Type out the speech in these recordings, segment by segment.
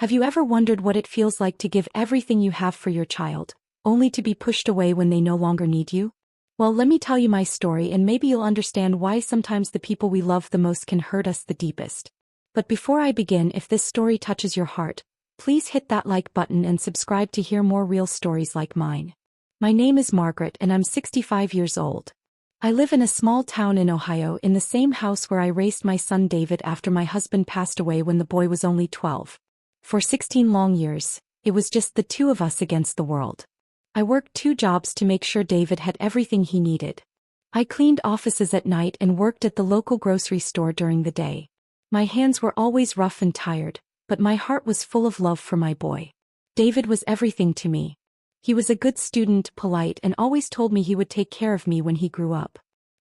Have you ever wondered what it feels like to give everything you have for your child, only to be pushed away when they no longer need you? Well, let me tell you my story and maybe you'll understand why sometimes the people we love the most can hurt us the deepest. But before I begin, if this story touches your heart, please hit that like button and subscribe to hear more real stories like mine. My name is Margaret and I'm 65 years old. I live in a small town in Ohio in the same house where I raised my son David after my husband passed away when the boy was only 12. For 16 long years, it was just the two of us against the world. I worked 2 jobs to make sure David had everything he needed. I cleaned offices at night and worked at the local grocery store during the day. My hands were always rough and tired, but my heart was full of love for my boy. David was everything to me. He was a good student, polite, and always told me he would take care of me when he grew up.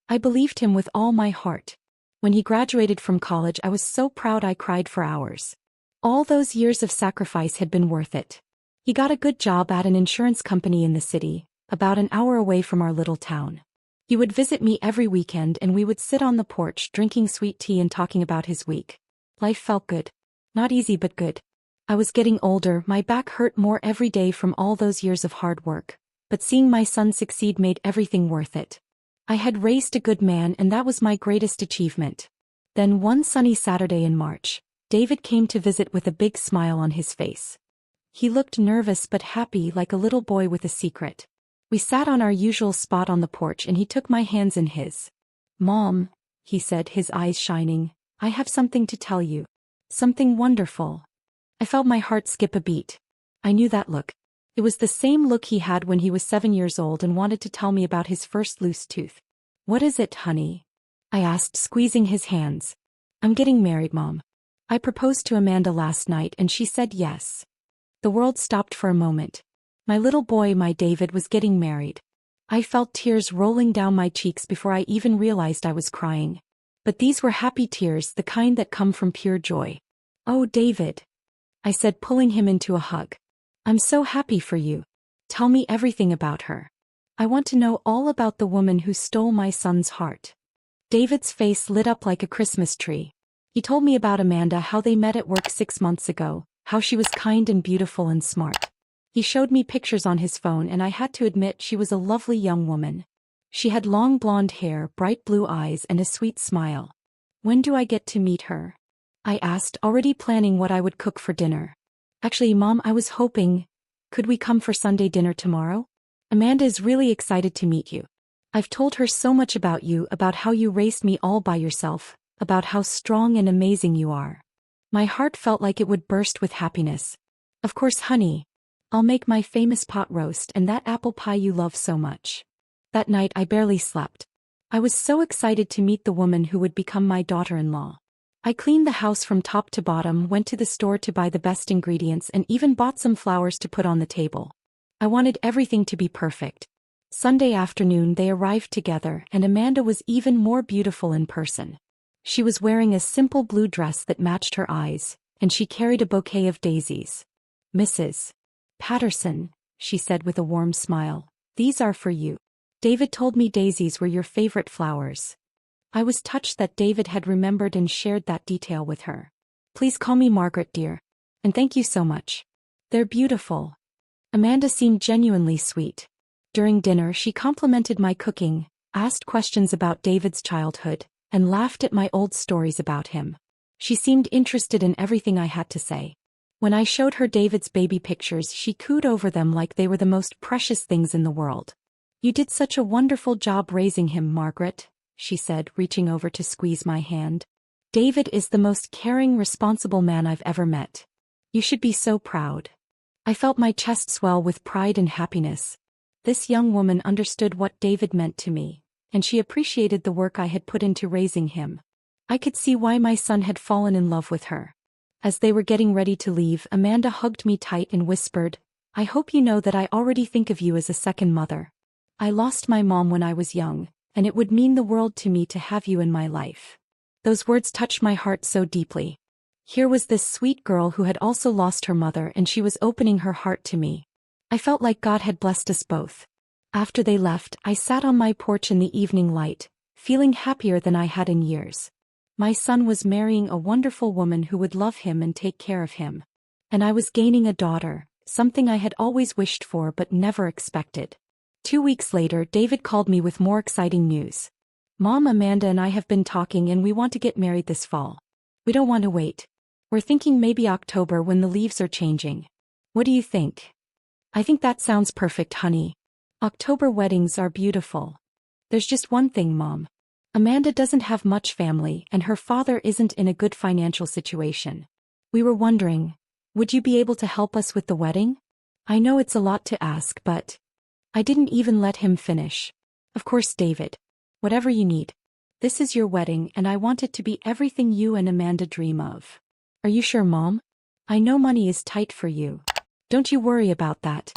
I believed him with all my heart. When he graduated from college, I was so proud I cried for hours. All those years of sacrifice had been worth it. He got a good job at an insurance company in the city, about an hour away from our little town. He would visit me every weekend and we would sit on the porch drinking sweet tea and talking about his week. Life felt good. Not easy but good. I was getting older, my back hurt more every day from all those years of hard work, but seeing my son succeed made everything worth it. I had raised a good man and that was my greatest achievement. Then one sunny Saturday in March, David came to visit with a big smile on his face. He looked nervous but happy, like a little boy with a secret. We sat on our usual spot on the porch and he took my hands in his. "Mom," he said, his eyes shining, "I have something to tell you. Something wonderful." I felt my heart skip a beat. I knew that look. It was the same look he had when he was 7 years old and wanted to tell me about his first loose tooth. "What is it, honey?" I asked, squeezing his hands. "I'm getting married, Mom. I proposed to Amanda last night and she said yes." The world stopped for a moment. My little boy, my David, was getting married. I felt tears rolling down my cheeks before I even realized I was crying. But these were happy tears, the kind that come from pure joy. "Oh, David," I said, pulling him into a hug. "I'm so happy for you. Tell me everything about her. I want to know all about the woman who stole my son's heart." David's face lit up like a Christmas tree. He told me about Amanda, how they met at work 6 months ago, how she was kind and beautiful and smart. He showed me pictures on his phone and I had to admit she was a lovely young woman. She had long blonde hair, bright blue eyes, and a sweet smile. "When do I get to meet her?" I asked, already planning what I would cook for dinner. "Actually, Mom, I was hoping, could we come for Sunday dinner tomorrow? Amanda is really excited to meet you. I've told her so much about you, about how you raised me all by yourself, about how strong and amazing you are." My heart felt like it would burst with happiness. "Of course, honey. I'll make my famous pot roast and that apple pie you love so much." That night I barely slept. I was so excited to meet the woman who would become my daughter-in-law. I cleaned the house from top to bottom, went to the store to buy the best ingredients, and even bought some flowers to put on the table. I wanted everything to be perfect. Sunday afternoon they arrived together and Amanda was even more beautiful in person. She was wearing a simple blue dress that matched her eyes, and she carried a bouquet of daisies. "Mrs. Patterson," she said with a warm smile, "these are for you. David told me daisies were your favorite flowers." I was touched that David had remembered and shared that detail with her. "Please call me Margaret, dear. And thank you so much. They're beautiful." Amanda seemed genuinely sweet. During dinner she complimented my cooking, asked questions about David's childhood, and laughed at my old stories about him. She seemed interested in everything I had to say. When I showed her David's baby pictures, she cooed over them like they were the most precious things in the world. "You did such a wonderful job raising him, Margaret," she said, reaching over to squeeze my hand. "David is the most caring, responsible man I've ever met. You should be so proud." I felt my chest swell with pride and happiness. This young woman understood what David meant to me, and she appreciated the work I had put into raising him. I could see why my son had fallen in love with her. As they were getting ready to leave, Amanda hugged me tight and whispered, "I hope you know that I already think of you as a second mother. I lost my mom when I was young, and it would mean the world to me to have you in my life." Those words touched my heart so deeply. Here was this sweet girl who had also lost her mother and she was opening her heart to me. I felt like God had blessed us both. After they left, I sat on my porch in the evening light, feeling happier than I had in years. My son was marrying a wonderful woman who would love him and take care of him. And I was gaining a daughter, something I had always wished for but never expected. 2 weeks later, David called me with more exciting news. Mom, Amanda and I have been talking and we want to get married this fall. We don't want to wait. We're thinking maybe October when the leaves are changing. What do you think? I think that sounds perfect, honey. October weddings are beautiful. There's just one thing, Mom. Amanda doesn't have much family and her father isn't in a good financial situation. We were wondering, would you be able to help us with the wedding? I know it's a lot to ask, but... I didn't even let him finish. Of course, David. Whatever you need. This is your wedding and I want it to be everything you and Amanda dream of. Are you sure, Mom? I know money is tight for you. Don't you worry about that.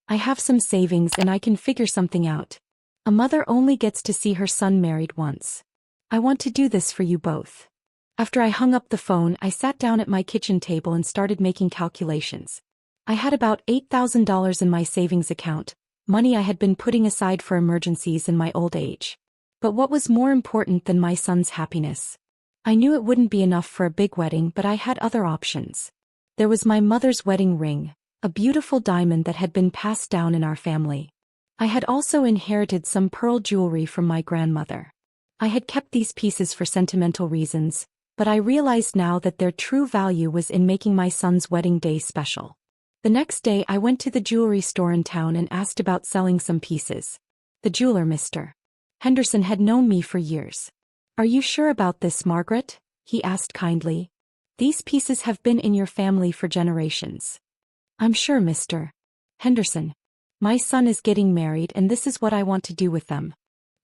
I have some savings and I can figure something out. A mother only gets to see her son married once. I want to do this for you both. After I hung up the phone, I sat down at my kitchen table and started making calculations. I had about $8,000 in my savings account, money I had been putting aside for emergencies in my old age. But what was more important than my son's happiness? I knew it wouldn't be enough for a big wedding, but I had other options. There was my mother's wedding ring, a beautiful diamond that had been passed down in our family. I had also inherited some pearl jewelry from my grandmother. I had kept these pieces for sentimental reasons, but I realized now that their true value was in making my son's wedding day special. The next day I went to the jewelry store in town and asked about selling some pieces. The jeweler, Mr. Henderson, had known me for years. Are you sure about this, Margaret? He asked kindly. These pieces have been in your family for generations. I'm sure, Mr. Henderson. My son is getting married and this is what I want to do with them.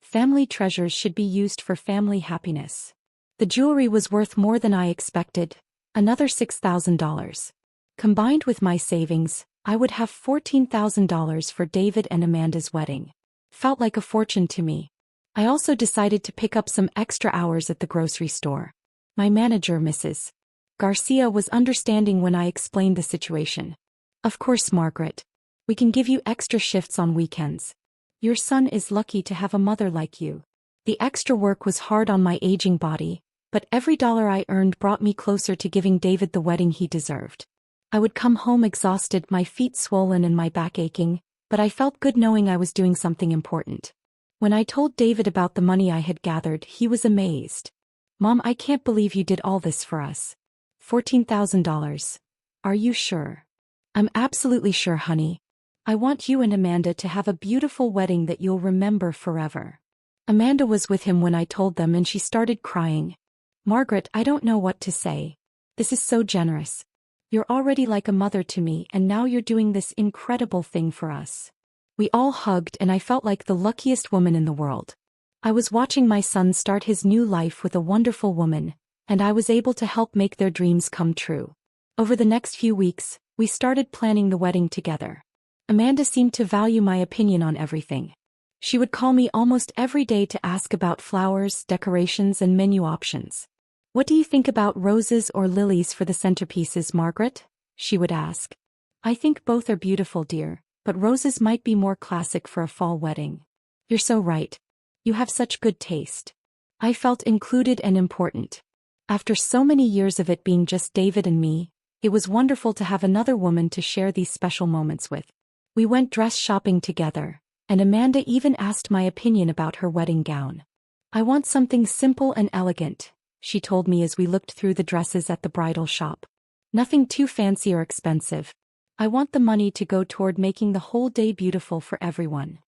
Family treasures should be used for family happiness. The jewelry was worth more than I expected, another $6,000. Combined with my savings, I would have $14,000 for David and Amanda's wedding. Felt like a fortune to me. I also decided to pick up some extra hours at the grocery store. My manager, Mrs. Garcia, was understanding when I explained the situation. Of course, Margaret. We can give you extra shifts on weekends. Your son is lucky to have a mother like you. The extra work was hard on my aging body, but every dollar I earned brought me closer to giving David the wedding he deserved. I would come home exhausted, my feet swollen and my back aching, but I felt good knowing I was doing something important. When I told David about the money I had gathered, he was amazed. Mom, I can't believe you did all this for us. $14,000. Are you sure? I'm absolutely sure, honey. I want you and Amanda to have a beautiful wedding that you'll remember forever. Amanda was with him when I told them and she started crying. Margaret, I don't know what to say. This is so generous. You're already like a mother to me and now you're doing this incredible thing for us. We all hugged and I felt like the luckiest woman in the world. I was watching my son start his new life with a wonderful woman, and I was able to help make their dreams come true. Over the next few weeks, we started planning the wedding together. Amanda seemed to value my opinion on everything. She would call me almost every day to ask about flowers, decorations, and menu options. What do you think about roses or lilies for the centerpieces, Margaret? She would ask. I think both are beautiful, dear, but roses might be more classic for a fall wedding. You're so right. You have such good taste. I felt included and important. After so many years of it being just David and me, it was wonderful to have another woman to share these special moments with. We went dress shopping together, and Amanda even asked my opinion about her wedding gown. I want something simple and elegant, she told me as we looked through the dresses at the bridal shop. Nothing too fancy or expensive. I want the money to go toward making the whole day beautiful for everyone.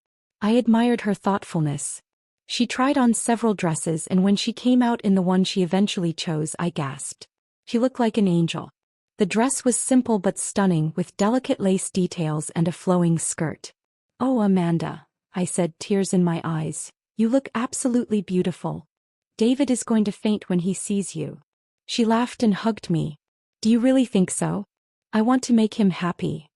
I admired her thoughtfulness. She tried on several dresses and when she came out in the one she eventually chose, I gasped. She looked like an angel. The dress was simple but stunning with delicate lace details and a flowing skirt. Oh, Amanda, I said, tears in my eyes, you look absolutely beautiful. David is going to faint when he sees you. She laughed and hugged me. Do you really think so? I want to make him happy.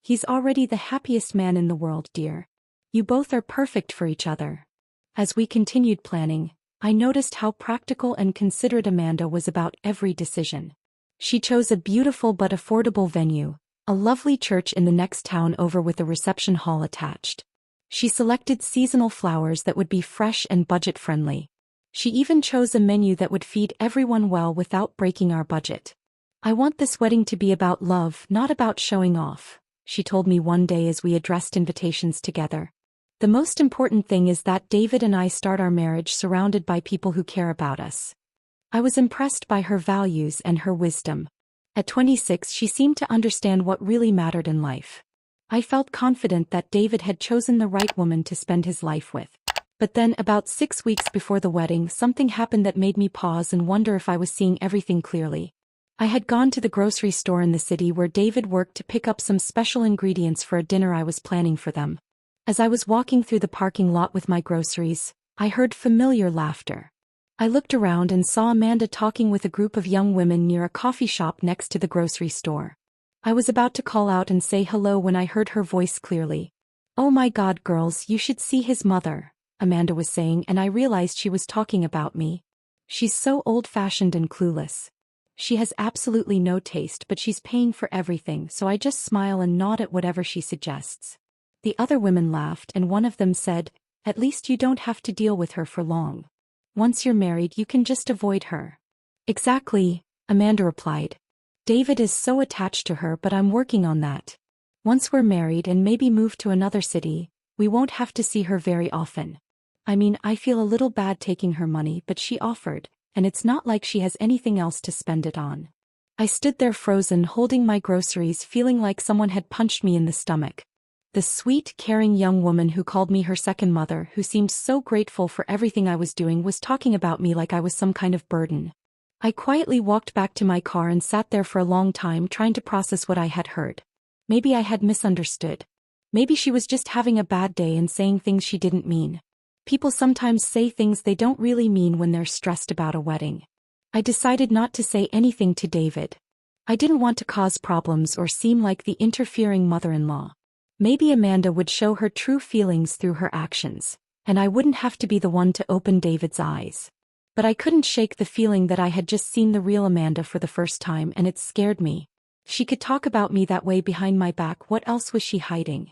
He's already the happiest man in the world, dear. You both are perfect for each other. As we continued planning, I noticed how practical and considerate Amanda was about every decision. She chose a beautiful but affordable venue, a lovely church in the next town over with a reception hall attached. She selected seasonal flowers that would be fresh and budget-friendly. She even chose a menu that would feed everyone well without breaking our budget. I want this wedding to be about love, not about showing off, she told me one day as we addressed invitations together. The most important thing is that David and I start our marriage surrounded by people who care about us. I was impressed by her values and her wisdom. At 26, she seemed to understand what really mattered in life. I felt confident that David had chosen the right woman to spend his life with. But then, about 6 weeks before the wedding, something happened that made me pause and wonder if I was seeing everything clearly. I had gone to the grocery store in the city where David worked to pick up some special ingredients for a dinner I was planning for them. As I was walking through the parking lot with my groceries, I heard familiar laughter. I looked around and saw Amanda talking with a group of young women near a coffee shop next to the grocery store. I was about to call out and say hello when I heard her voice clearly. "Oh my God, girls, you should see his mother," Amanda was saying, and I realized she was talking about me. "She's so old-fashioned and clueless. She has absolutely no taste, but she's paying for everything, so I just smile and nod at whatever she suggests." The other women laughed, and one of them said, "At least you don't have to deal with her for long. Once you're married, you can just avoid her." "Exactly," Amanda replied. "David is so attached to her, but I'm working on that. Once we're married and maybe move to another city, we won't have to see her very often. I mean, I feel a little bad taking her money, but she offered, and it's not like she has anything else to spend it on." I stood there frozen, holding my groceries, feeling like someone had punched me in the stomach. The sweet, caring young woman who called me her second mother, who seemed so grateful for everything I was doing, was talking about me like I was some kind of burden. I quietly walked back to my car and sat there for a long time trying to process what I had heard. Maybe I had misunderstood. Maybe she was just having a bad day and saying things she didn't mean. People sometimes say things they don't really mean when they're stressed about a wedding. I decided not to say anything to David. I didn't want to cause problems or seem like the interfering mother-in-law. Maybe Amanda would show her true feelings through her actions, and I wouldn't have to be the one to open David's eyes. But I couldn't shake the feeling that I had just seen the real Amanda for the first time, and it scared me. She could talk about me that way behind my back. What else was she hiding?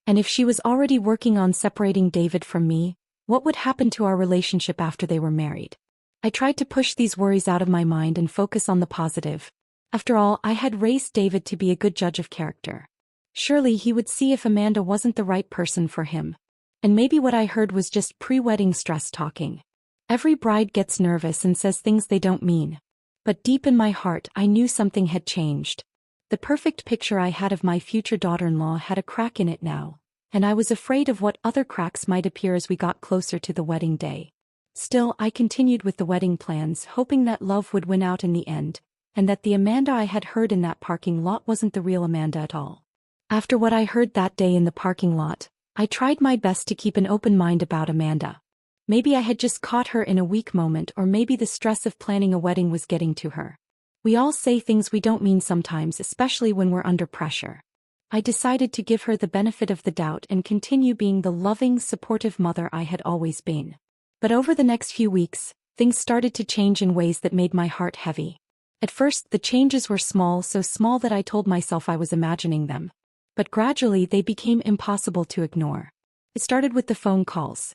And if she was already working on separating David from me, what would happen to our relationship after they were married? I tried to push these worries out of my mind and focus on the positive. After all, I had raised David to be a good judge of character. Surely he would see if Amanda wasn't the right person for him. And maybe what I heard was just pre-wedding stress talking. Every bride gets nervous and says things they don't mean. But deep in my heart, I knew something had changed. The perfect picture I had of my future daughter-in-law had a crack in it now, and I was afraid of what other cracks might appear as we got closer to the wedding day. Still, I continued with the wedding plans, hoping that love would win out in the end, and that the Amanda I had heard in that parking lot wasn't the real Amanda at all. After what I heard that day in the parking lot, I tried my best to keep an open mind about Amanda. Maybe I had just caught her in a weak moment, or maybe the stress of planning a wedding was getting to her. We all say things we don't mean sometimes, especially when we're under pressure. I decided to give her the benefit of the doubt and continue being the loving, supportive mother I had always been. But over the next few weeks, things started to change in ways that made my heart heavy. At first, the changes were small, so small that I told myself I was imagining them. But gradually they became impossible to ignore. It started with the phone calls.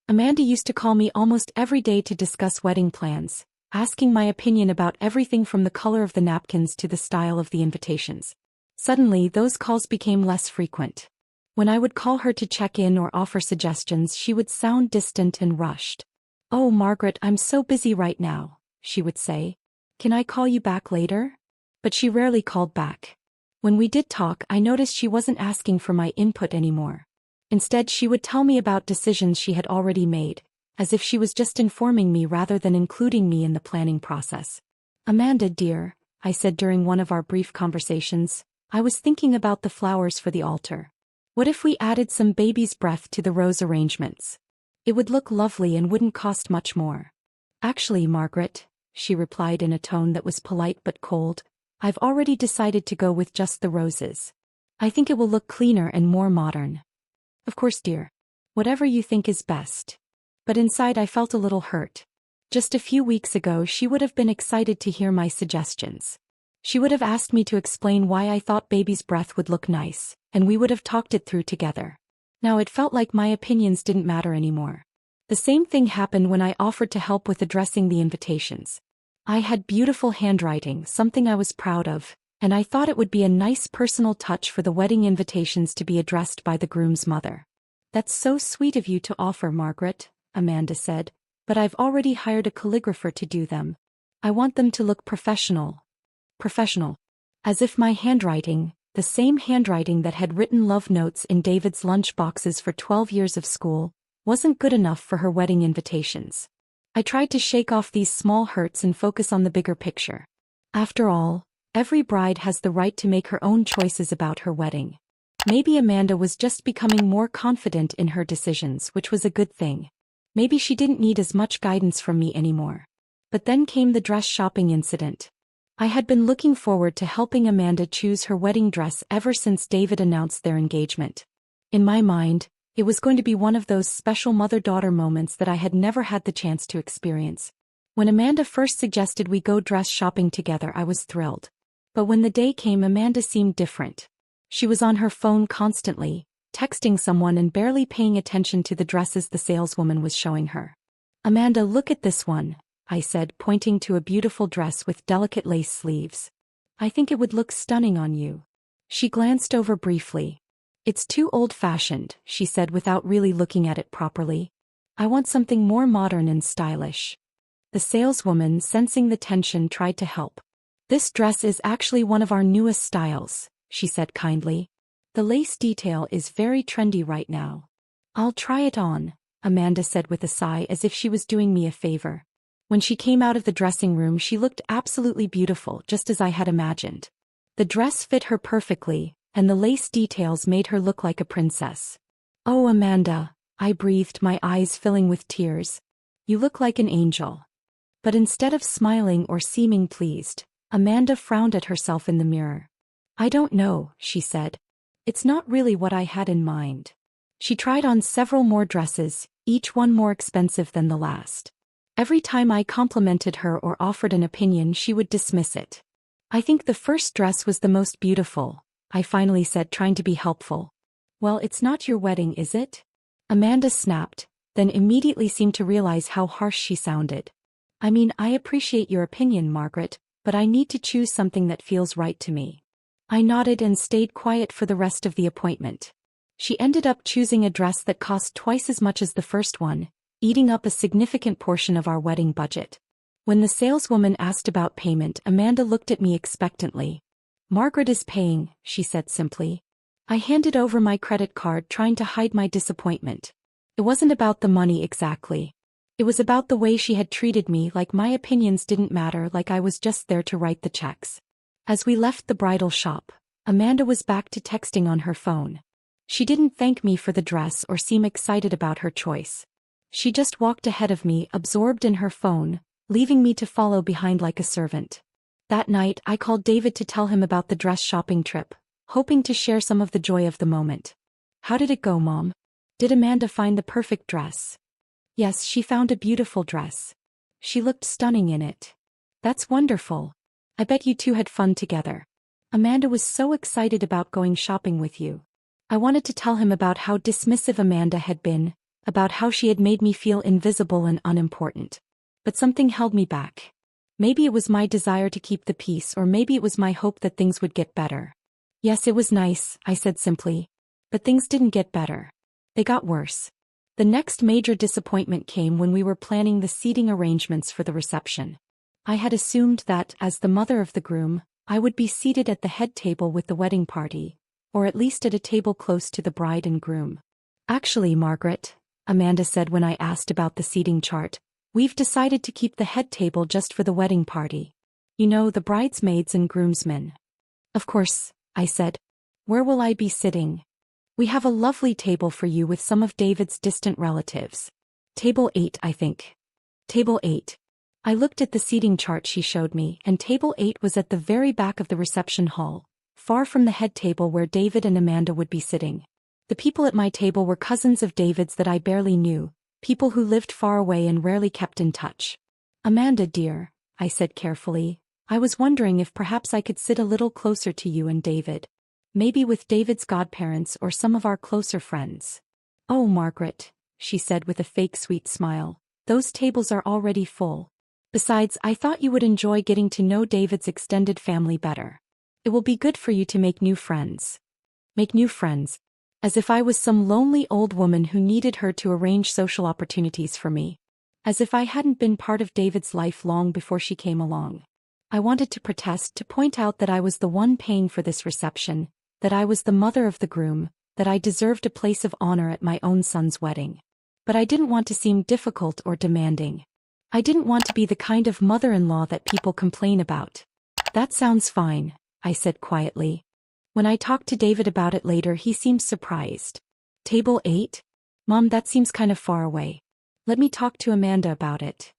Amanda used to call me almost every day to discuss wedding plans, asking my opinion about everything from the color of the napkins to the style of the invitations. Suddenly, those calls became less frequent. When I would call her to check in or offer suggestions, she would sound distant and rushed. "Oh, Margaret, I'm so busy right now," she would say. "Can I call you back later?" But she rarely called back. When we did talk, I noticed she wasn't asking for my input anymore. Instead, she would tell me about decisions she had already made, as if she was just informing me rather than including me in the planning process. "Amanda, dear," I said during one of our brief conversations, "I was thinking about the flowers for the altar. What if we added some baby's breath to the rose arrangements? It would look lovely and wouldn't cost much more." "Actually, Margaret," she replied in a tone that was polite but cold, "I've already decided to go with just the roses. I think it will look cleaner and more modern." "Of course, dear. Whatever you think is best." But inside I felt a little hurt. Just a few weeks ago she would have been excited to hear my suggestions. She would have asked me to explain why I thought baby's breath would look nice, and we would have talked it through together. Now it felt like my opinions didn't matter anymore. The same thing happened when I offered to help with addressing the invitations. I had beautiful handwriting, something I was proud of, and I thought it would be a nice personal touch for the wedding invitations to be addressed by the groom's mother. "That's so sweet of you to offer, Margaret," Amanda said, "but I've already hired a calligrapher to do them. I want them to look professional." Professional. As if my handwriting, the same handwriting that had written love notes in David's lunch boxes for 12 years of school, wasn't good enough for her wedding invitations. I tried to shake off these small hurts and focus on the bigger picture. After all, every bride has the right to make her own choices about her wedding. Maybe Amanda was just becoming more confident in her decisions, which was a good thing. Maybe she didn't need as much guidance from me anymore. But then came the dress shopping incident. I had been looking forward to helping Amanda choose her wedding dress ever since David announced their engagement. In my mind, it was going to be one of those special mother-daughter moments that I had never had the chance to experience. When Amanda first suggested we go dress shopping together, I was thrilled. But when the day came, Amanda seemed different. She was on her phone constantly, texting someone and barely paying attention to the dresses the saleswoman was showing her. "Amanda, look at this one," I said, pointing to a beautiful dress with delicate lace sleeves. "I think it would look stunning on you." She glanced over briefly. "It's too old-fashioned," she said without really looking at it properly. "I want something more modern and stylish." The saleswoman, sensing the tension, tried to help. "This dress is actually one of our newest styles," she said kindly. "The lace detail is very trendy right now." "I'll try it on," Amanda said with a sigh, as if she was doing me a favor. When she came out of the dressing room, she looked absolutely beautiful, just as I had imagined. The dress fit her perfectly, and the lace details made her look like a princess. "Oh, Amanda," I breathed, my eyes filling with tears. "You look like an angel." But instead of smiling or seeming pleased, Amanda frowned at herself in the mirror. "I don't know," she said. "It's not really what I had in mind." She tried on several more dresses, each one more expensive than the last. Every time I complimented her or offered an opinion, she would dismiss it. "I think the first dress was the most beautiful," I finally said, trying to be helpful. "Well, it's not your wedding, is it?" Amanda snapped, then immediately seemed to realize how harsh she sounded. "I mean, I appreciate your opinion, Margaret, but I need to choose something that feels right to me." I nodded and stayed quiet for the rest of the appointment. She ended up choosing a dress that cost twice as much as the first one, eating up a significant portion of our wedding budget. When the saleswoman asked about payment, Amanda looked at me expectantly. "Margaret is paying," she said simply. I handed over my credit card, trying to hide my disappointment. It wasn't about the money exactly. It was about the way she had treated me, like my opinions didn't matter, like I was just there to write the checks. As we left the bridal shop, Amanda was back to texting on her phone. She didn't thank me for the dress or seem excited about her choice. She just walked ahead of me, absorbed in her phone, leaving me to follow behind like a servant. That night, I called David to tell him about the dress shopping trip, hoping to share some of the joy of the moment. "How did it go, Mom? Did Amanda find the perfect dress?" "Yes, she found a beautiful dress. She looked stunning in it." "That's wonderful. I bet you two had fun together." "Amanda was so excited about going shopping with you." I wanted to tell him about how dismissive Amanda had been, about how she had made me feel invisible and unimportant. But something held me back. Maybe it was my desire to keep the peace, or maybe it was my hope that things would get better. "Yes, it was nice," I said simply. But things didn't get better. They got worse. The next major disappointment came when we were planning the seating arrangements for the reception. I had assumed that, as the mother of the groom, I would be seated at the head table with the wedding party, or at least at a table close to the bride and groom. "Actually, Margaret," Amanda said when I asked about the seating chart, "we've decided to keep the head table just for the wedding party. You know, the bridesmaids and groomsmen." "Of course," I said. "Where will I be sitting?" "We have a lovely table for you with some of David's distant relatives. Table 8, I think." Table 8. I looked at the seating chart she showed me, and table 8 was at the very back of the reception hall, far from the head table where David and Amanda would be sitting. The people at my table were cousins of David's that I barely knew, people who lived far away and rarely kept in touch. "Amanda, dear," I said carefully, "I was wondering if perhaps I could sit a little closer to you and David. Maybe with David's godparents or some of our closer friends." "Oh, Margaret," she said with a fake sweet smile, "those tables are already full." Besides, I thought you would enjoy getting to know David's extended family better. It will be good for you to make new friends. Make new friends. As if I was some lonely old woman who needed her to arrange social opportunities for me. As if I hadn't been part of David's life long before she came along. I wanted to protest, to point out that I was the one paying for this reception, that I was the mother of the groom, that I deserved a place of honor at my own son's wedding. But I didn't want to seem difficult or demanding. I didn't want to be the kind of mother-in-law that people complain about. That sounds fine, I said quietly. When I talked to David about it later, he seemed surprised. Table 8? Mom, that seems kind of far away. Let me talk to Amanda about it.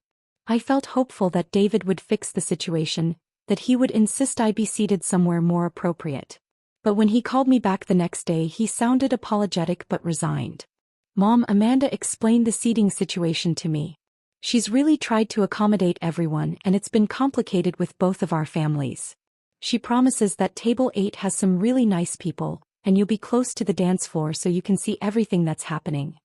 I felt hopeful that David would fix the situation, that he would insist I be seated somewhere more appropriate. But when he called me back the next day, he sounded apologetic but resigned. Mom, Amanda explained the seating situation to me. She's really tried to accommodate everyone, and it's been complicated with both of our families. She promises that table 8 has some really nice people, and you'll be close to the dance floor so you can see everything that's happening.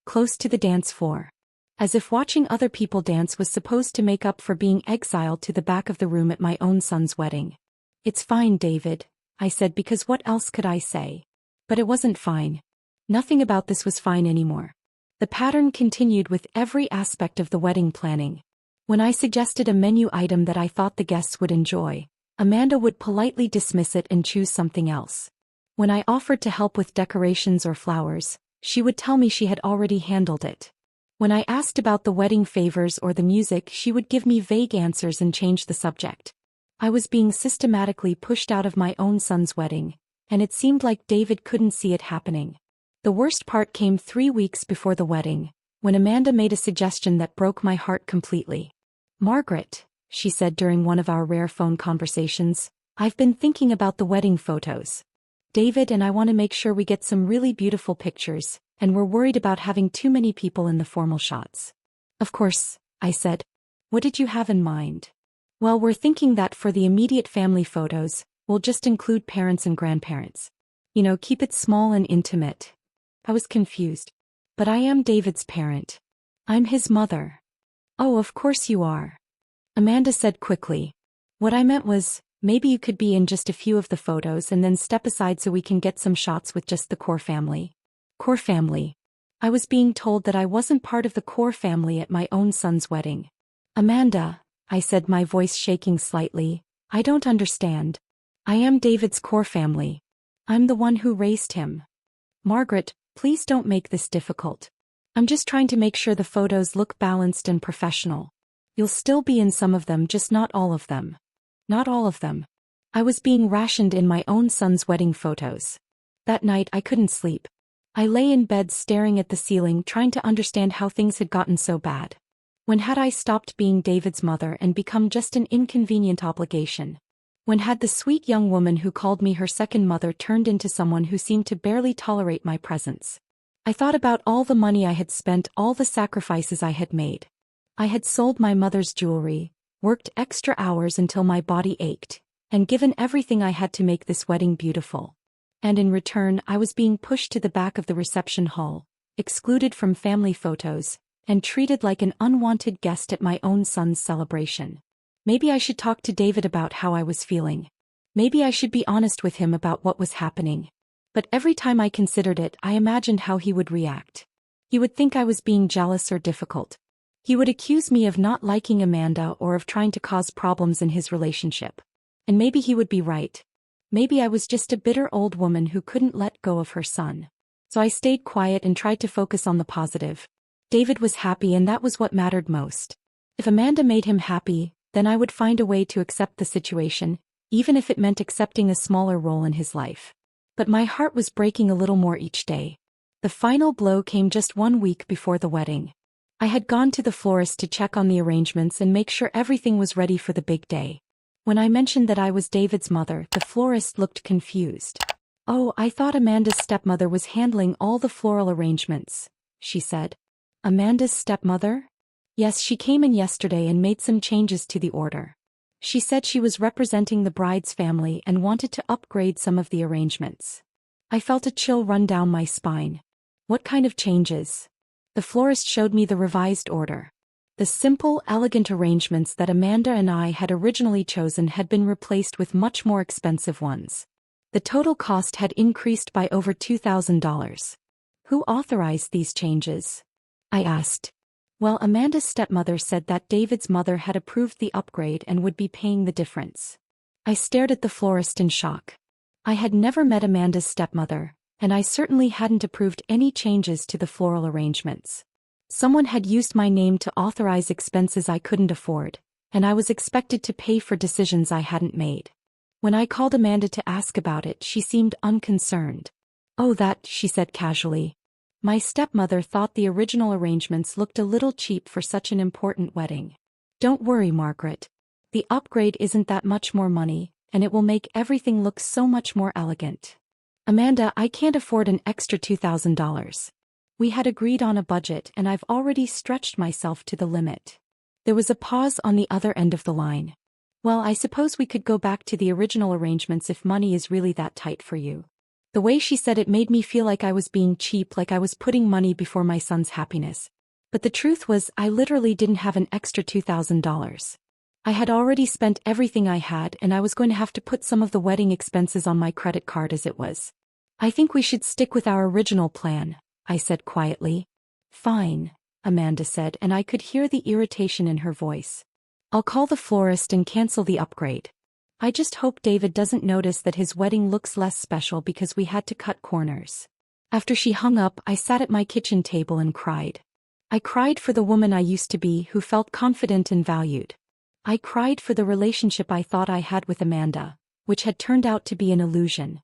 Close to the dance floor. As if watching other people dance was supposed to make up for being exiled to the back of the room at my own son's wedding. It's fine, David, I said, because what else could I say? But it wasn't fine. Nothing about this was fine anymore. The pattern continued with every aspect of the wedding planning. When I suggested a menu item that I thought the guests would enjoy, Amanda would politely dismiss it and choose something else. When I offered to help with decorations or flowers, she would tell me she had already handled it. When I asked about the wedding favors or the music, she would give me vague answers and change the subject. I was being systematically pushed out of my own son's wedding, and it seemed like David couldn't see it happening. The worst part came 3 weeks before the wedding, when Amanda made a suggestion that broke my heart completely. Margaret, she said during one of our rare phone conversations, I've been thinking about the wedding photos. David and I want to make sure we get some really beautiful pictures, and we're worried about having too many people in the formal shots. Of course, I said. What did you have in mind? Well, we're thinking that for the immediate family photos, we'll just include parents and grandparents. You know, keep it small and intimate. I was confused. But I am David's parent. I'm his mother. Oh, of course you are. Amanda said quickly. What I meant was, maybe you could be in just a few of the photos and then step aside so we can get some shots with just the core family. Core family. I was being told that I wasn't part of the core family at my own son's wedding. Amanda, I said, my voice shaking slightly, I don't understand. I am David's core family. I'm the one who raised him. Margaret, please don't make this difficult. I'm just trying to make sure the photos look balanced and professional. You'll still be in some of them, just not all of them. Not all of them. I was being rationed in my own son's wedding photos. That night I couldn't sleep. I lay in bed staring at the ceiling, trying to understand how things had gotten so bad. When had I stopped being David's mother and become just an inconvenient obligation? When had the sweet young woman who called me her second mother turned into someone who seemed to barely tolerate my presence? I thought about all the money I had spent, all the sacrifices I had made. I had sold my mother's jewelry, worked extra hours until my body ached, and given everything I had to make this wedding beautiful. And in return, I was being pushed to the back of the reception hall, excluded from family photos, and treated like an unwanted guest at my own son's celebration. Maybe I should talk to David about how I was feeling. Maybe I should be honest with him about what was happening. But every time I considered it, I imagined how he would react. He would think I was being jealous or difficult. He would accuse me of not liking Amanda or of trying to cause problems in his relationship. And maybe he would be right. Maybe I was just a bitter old woman who couldn't let go of her son. So I stayed quiet and tried to focus on the positive. David was happy, and that was what mattered most. If Amanda made him happy, then I would find a way to accept the situation, even if it meant accepting a smaller role in his life. But my heart was breaking a little more each day. The final blow came just 1 week before the wedding. I had gone to the florist to check on the arrangements and make sure everything was ready for the big day. When I mentioned that I was David's mother, the florist looked confused. Oh, I thought Amanda's stepmother was handling all the floral arrangements, she said. Amanda's stepmother? Yes, she came in yesterday and made some changes to the order. She said she was representing the bride's family and wanted to upgrade some of the arrangements. I felt a chill run down my spine. What kind of changes? The florist showed me the revised order. The simple, elegant arrangements that Amanda and I had originally chosen had been replaced with much more expensive ones. The total cost had increased by over $2,000. Who authorized these changes? I asked. Well, Amanda's stepmother said that David's mother had approved the upgrade and would be paying the difference. I stared at the florist in shock. I had never met Amanda's stepmother, and I certainly hadn't approved any changes to the floral arrangements. Someone had used my name to authorize expenses I couldn't afford, and I was expected to pay for decisions I hadn't made. When I called Amanda to ask about it, she seemed unconcerned. Oh, that, she said casually. My stepmother thought the original arrangements looked a little cheap for such an important wedding. Don't worry, Margaret. The upgrade isn't that much more money, and it will make everything look so much more elegant. Amanda, I can't afford an extra $2,000. We had agreed on a budget and I've already stretched myself to the limit. There was a pause on the other end of the line. Well, I suppose we could go back to the original arrangements if money is really that tight for you. The way she said it made me feel like I was being cheap, like I was putting money before my son's happiness. But the truth was, I literally didn't have an extra $2,000. I had already spent everything I had and I was going to have to put some of the wedding expenses on my credit card as it was. I think we should stick with our original plan, I said quietly. Fine, Amanda said, and I could hear the irritation in her voice. I'll call the florist and cancel the upgrade. I just hope David doesn't notice that his wedding looks less special because we had to cut corners. After she hung up, I sat at my kitchen table and cried. I cried for the woman I used to be who felt confident and valued. I cried for the relationship I thought I had with Amanda, which had turned out to be an illusion.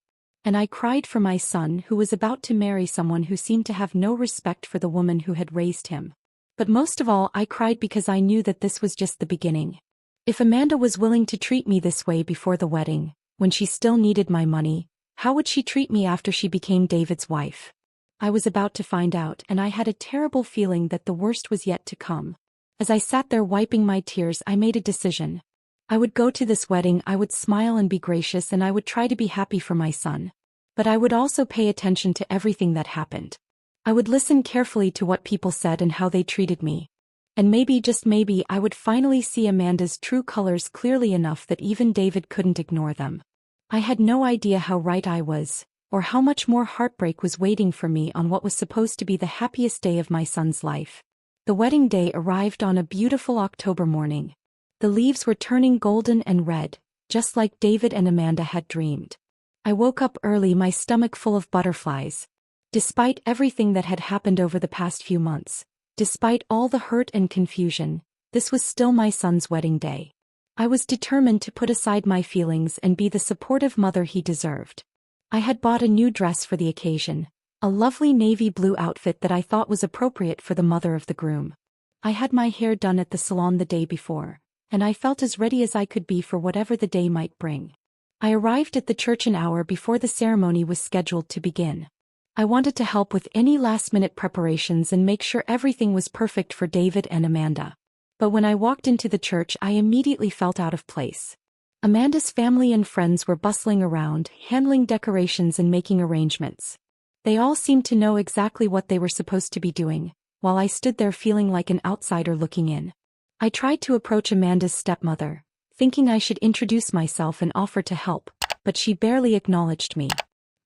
And I cried for my son who was about to marry someone who seemed to have no respect for the woman who had raised him. But most of all, I cried because I knew that this was just the beginning. If Amanda was willing to treat me this way before the wedding, when she still needed my money, how would she treat me after she became David's wife? I was about to find out, and I had a terrible feeling that the worst was yet to come. As I sat there wiping my tears, I made a decision. I would go to this wedding, I would smile and be gracious, and I would try to be happy for my son. But I would also pay attention to everything that happened. I would listen carefully to what people said and how they treated me. And maybe, just maybe, I would finally see Amanda's true colors clearly enough that even David couldn't ignore them. I had no idea how right I was, or how much more heartbreak was waiting for me on what was supposed to be the happiest day of my son's life. The wedding day arrived on a beautiful October morning. The leaves were turning golden and red, just like David and Amanda had dreamed. I woke up early, my stomach full of butterflies. Despite everything that had happened over the past few months, despite all the hurt and confusion, this was still my son's wedding day. I was determined to put aside my feelings and be the supportive mother he deserved. I had bought a new dress for the occasion, a lovely navy blue outfit that I thought was appropriate for the mother of the groom. I had my hair done at the salon the day before, and I felt as ready as I could be for whatever the day might bring. I arrived at the church an hour before the ceremony was scheduled to begin. I wanted to help with any last-minute preparations and make sure everything was perfect for David and Amanda. But when I walked into the church, I immediately felt out of place. Amanda's family and friends were bustling around, handling decorations and making arrangements. They all seemed to know exactly what they were supposed to be doing, while I stood there feeling like an outsider looking in. I tried to approach Amanda's stepmother, thinking I should introduce myself and offer to help, but she barely acknowledged me.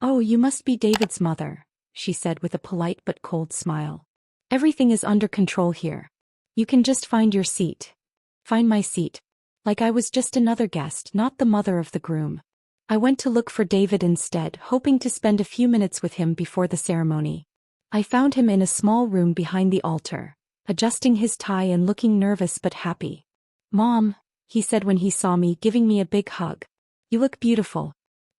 "Oh, you must be David's mother," she said with a polite but cold smile. "Everything is under control here. You can just find your seat." Find my seat. Like I was just another guest, not the mother of the groom. I went to look for David instead, hoping to spend a few minutes with him before the ceremony. I found him in a small room behind the altar, adjusting his tie and looking nervous but happy. "Mom," he said when he saw me, giving me a big hug. "You look beautiful.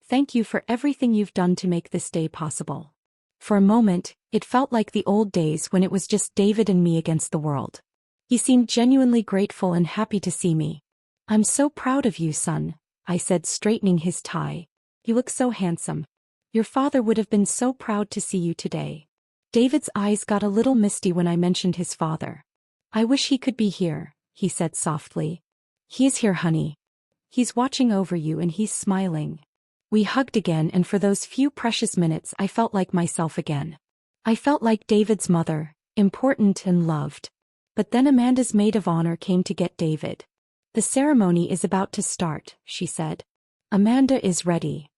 Thank you for everything you've done to make this day possible." For a moment, it felt like the old days when it was just David and me against the world. He seemed genuinely grateful and happy to see me. "I'm so proud of you, son," I said, straightening his tie. "You look so handsome. Your father would have been so proud to see you today." David's eyes got a little misty when I mentioned his father. "I wish he could be here," he said softly. "He's here, honey. He's watching over you and he's smiling." We hugged again, and for those few precious minutes I felt like myself again. I felt like David's mother, important and loved. But then Amanda's maid of honor came to get David. "The ceremony is about to start," she said. "Amanda is ready."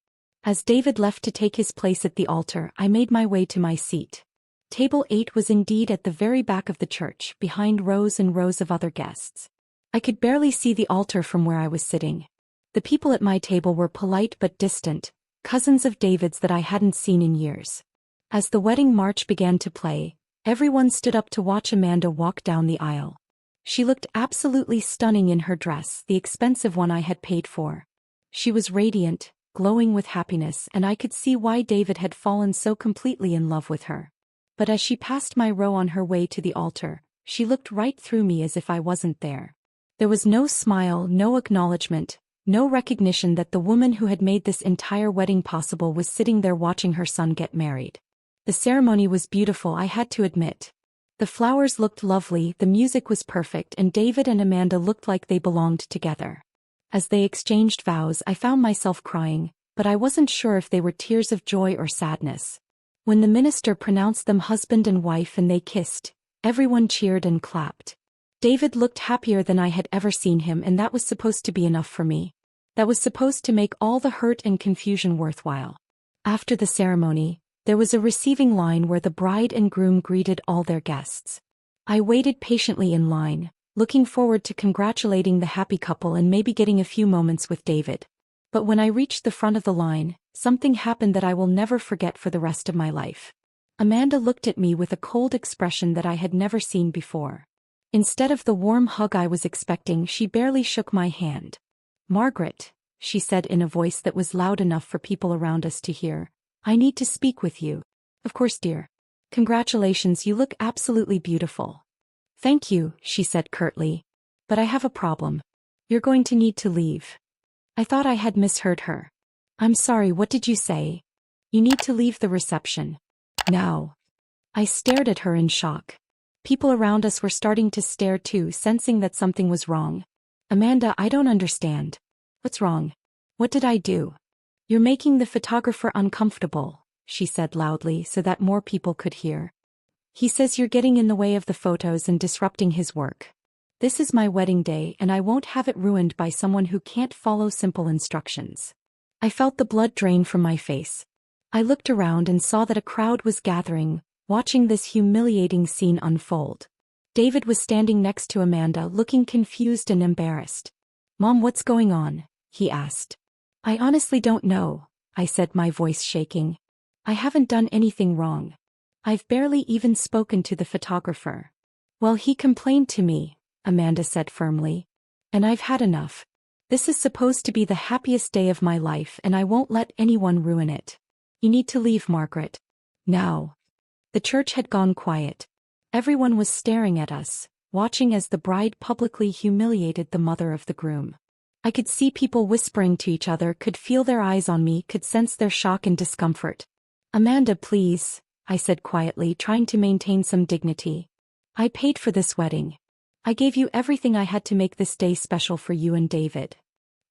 As David left to take his place at the altar, I made my way to my seat. Table 8 was indeed at the very back of the church, behind rows and rows of other guests. I could barely see the altar from where I was sitting. The people at my table were polite but distant, cousins of David's that I hadn't seen in years. As the wedding march began to play, everyone stood up to watch Amanda walk down the aisle. She looked absolutely stunning in her dress, the expensive one I had paid for. She was radiant, glowing with happiness, and I could see why David had fallen so completely in love with her. But as she passed my row on her way to the altar, she looked right through me as if I wasn't there. There was no smile, no acknowledgement, no recognition that the woman who had made this entire wedding possible was sitting there watching her son get married. The ceremony was beautiful, I had to admit. The flowers looked lovely, the music was perfect, and David and Amanda looked like they belonged together. As they exchanged vows, I found myself crying, but I wasn't sure if they were tears of joy or sadness. When the minister pronounced them husband and wife and they kissed, everyone cheered and clapped. David looked happier than I had ever seen him, and that was supposed to be enough for me. That was supposed to make all the hurt and confusion worthwhile. After the ceremony, there was a receiving line where the bride and groom greeted all their guests. I waited patiently in line, looking forward to congratulating the happy couple and maybe getting a few moments with David. But when I reached the front of the line, something happened that I will never forget for the rest of my life. Amanda looked at me with a cold expression that I had never seen before. Instead of the warm hug I was expecting, she barely shook my hand. "Margaret," she said in a voice that was loud enough for people around us to hear, "I need to speak with you." "Of course, dear. Congratulations, you look absolutely beautiful." "Thank you," she said curtly. "But I have a problem. You're going to need to leave." I thought I had misheard her. "I'm sorry, what did you say?" "You need to leave the reception. Now." I stared at her in shock. People around us were starting to stare too, sensing that something was wrong. "Amanda, I don't understand. What's wrong? What did I do?" "You're making the photographer uncomfortable," she said loudly so that more people could hear. "He says you're getting in the way of the photos and disrupting his work. This is my wedding day and I won't have it ruined by someone who can't follow simple instructions." I felt the blood drain from my face. I looked around and saw that a crowd was gathering, watching this humiliating scene unfold. David was standing next to Amanda, looking confused and embarrassed. "Mom, what's going on?" he asked. "I honestly don't know," I said, my voice shaking. "I haven't done anything wrong. I've barely even spoken to the photographer." "Well, he complained to me," Amanda said firmly. "And I've had enough. This is supposed to be the happiest day of my life and I won't let anyone ruin it. You need to leave, Margaret. Now." The church had gone quiet. Everyone was staring at us, watching as the bride publicly humiliated the mother of the groom. I could see people whispering to each other, could feel their eyes on me, could sense their shock and discomfort. "Amanda, please," I said quietly, trying to maintain some dignity. "I paid for this wedding. I gave you everything I had to make this day special for you and David.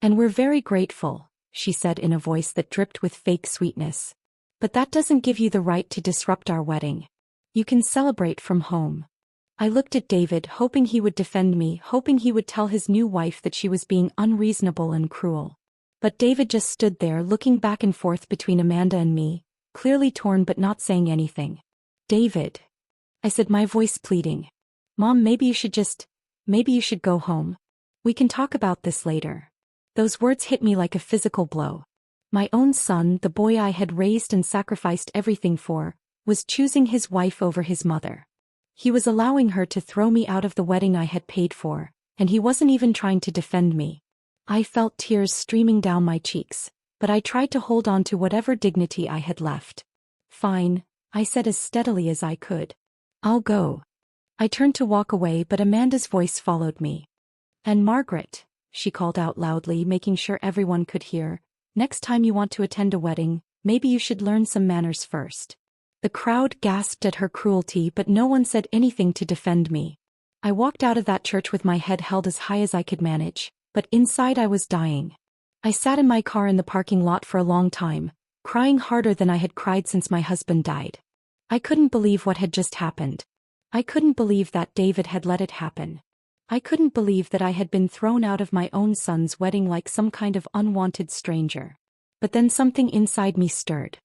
And we're very grateful," she said in a voice that dripped with fake sweetness. "But that doesn't give you the right to disrupt our wedding. You can celebrate from home." I looked at David, hoping he would defend me, hoping he would tell his new wife that she was being unreasonable and cruel. But David just stood there, looking back and forth between Amanda and me, clearly torn but not saying anything. "David," I said, my voice pleading. "Mom, maybe you should go home. We can talk about this later." Those words hit me like a physical blow. My own son, the boy I had raised and sacrificed everything for, was choosing his wife over his mother. He was allowing her to throw me out of the wedding I had paid for, and he wasn't even trying to defend me. I felt tears streaming down my cheeks, but I tried to hold on to whatever dignity I had left. "Fine," I said as steadily as I could. "I'll go." I turned to walk away, but Amanda's voice followed me. "And Margaret," she called out loudly, making sure everyone could hear, "next time you want to attend a wedding, maybe you should learn some manners first." The crowd gasped at her cruelty, but no one said anything to defend me. I walked out of that church with my head held as high as I could manage, but inside I was dying. I sat in my car in the parking lot for a long time, crying harder than I had cried since my husband died. I couldn't believe what had just happened. I couldn't believe that David had let it happen. I couldn't believe that I had been thrown out of my own son's wedding like some kind of unwanted stranger. But then something inside me stirred.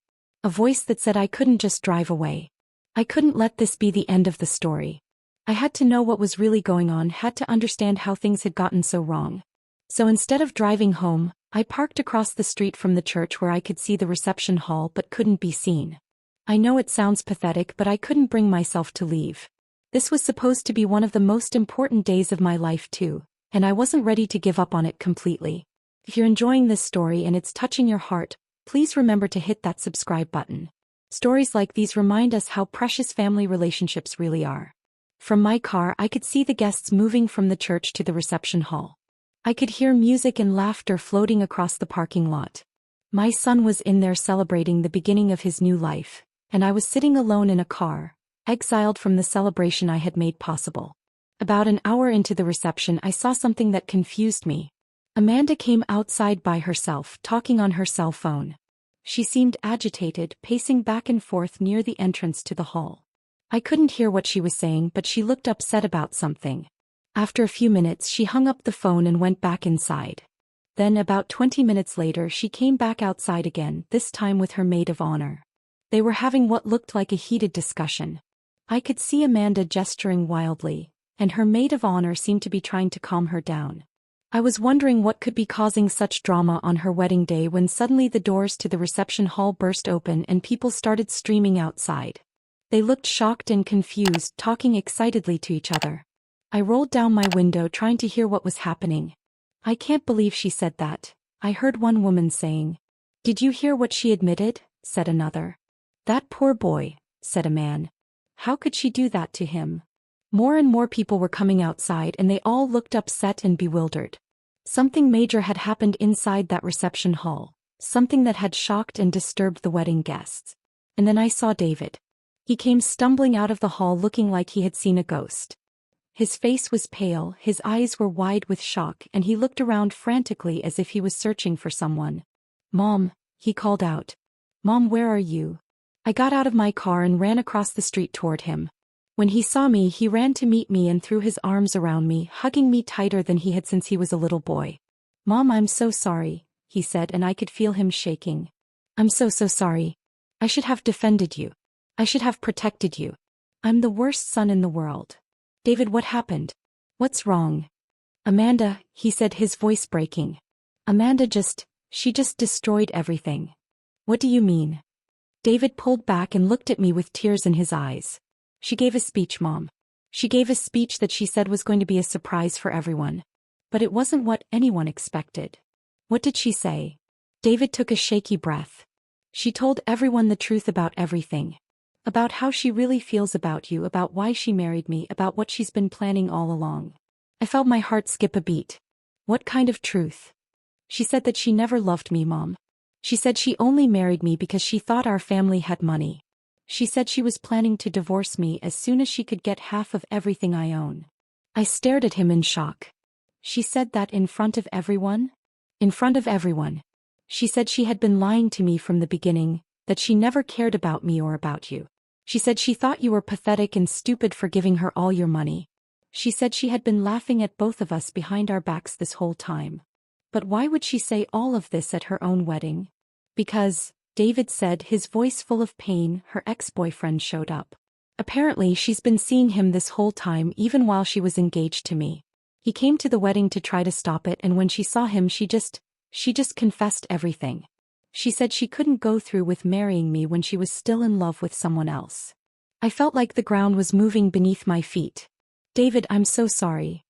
A voice that said I couldn't just drive away. I couldn't let this be the end of the story. I had to know what was really going on, had to understand how things had gotten so wrong. So instead of driving home, I parked across the street from the church where I could see the reception hall but couldn't be seen. I know it sounds pathetic, but I couldn't bring myself to leave. This was supposed to be one of the most important days of my life too, and I wasn't ready to give up on it completely. If you're enjoying this story and it's touching your heart, please remember to hit that subscribe button. Stories like these remind us how precious family relationships really are. From my car, I could see the guests moving from the church to the reception hall. I could hear music and laughter floating across the parking lot. My son was in there celebrating the beginning of his new life, and I was sitting alone in a car, exiled from the celebration I had made possible. About an hour into the reception, I saw something that confused me. Amanda came outside by herself, talking on her cell phone. She seemed agitated, pacing back and forth near the entrance to the hall. I couldn't hear what she was saying, but she looked upset about something. After a few minutes, she hung up the phone and went back inside. Then, about 20 minutes later, she came back outside again, this time with her maid of honor. They were having what looked like a heated discussion. I could see Amanda gesturing wildly, and her maid of honor seemed to be trying to calm her down. I was wondering what could be causing such drama on her wedding day when suddenly the doors to the reception hall burst open and people started streaming outside. They looked shocked and confused, talking excitedly to each other. I rolled down my window trying to hear what was happening. "I can't believe she said that," I heard one woman saying. "Did you hear what she admitted?" said another. "That poor boy," said a man. "How could she do that to him?" More and more people were coming outside and they all looked upset and bewildered. Something major had happened inside that reception hall, something that had shocked and disturbed the wedding guests. And then I saw David. He came stumbling out of the hall looking like he had seen a ghost. His face was pale, his eyes were wide with shock, and he looked around frantically as if he was searching for someone. "Mom," he called out. "Mom, where are you?" I got out of my car and ran across the street toward him. When he saw me, he ran to meet me and threw his arms around me, hugging me tighter than he had since he was a little boy. "Mom, I'm so sorry," he said, and I could feel him shaking. "I'm so sorry. I should have defended you. I should have protected you. I'm the worst son in the world." "David, what happened? What's wrong?" "Amanda," he said, his voice breaking. "Amanda she just destroyed everything." "What do you mean?" David pulled back and looked at me with tears in his eyes. "She gave a speech, Mom. She gave a speech that she said was going to be a surprise for everyone. But it wasn't what anyone expected." "What did she say?" David took a shaky breath. "She told everyone the truth about everything. About how she really feels about you, about why she married me, about what she's been planning all along." I felt my heart skip a beat. "What kind of truth?" "She said that she never loved me, Mom. She said she only married me because she thought our family had money. She said she was planning to divorce me as soon as she could get half of everything I own." I stared at him in shock. "She said that in front of everyone?" "In front of everyone. She said she had been lying to me from the beginning, that she never cared about me or about you. She said she thought you were pathetic and stupid for giving her all your money. She said she had been laughing at both of us behind our backs this whole time." "But why would she say all of this at her own wedding?" "Because," David said, his voice full of pain, "her ex-boyfriend showed up. Apparently she's been seeing him this whole time, even while she was engaged to me. He came to the wedding to try to stop it, and when she saw him she just confessed everything. She said she couldn't go through with marrying me when she was still in love with someone else." I felt like the ground was moving beneath my feet. "David, I'm so sorry.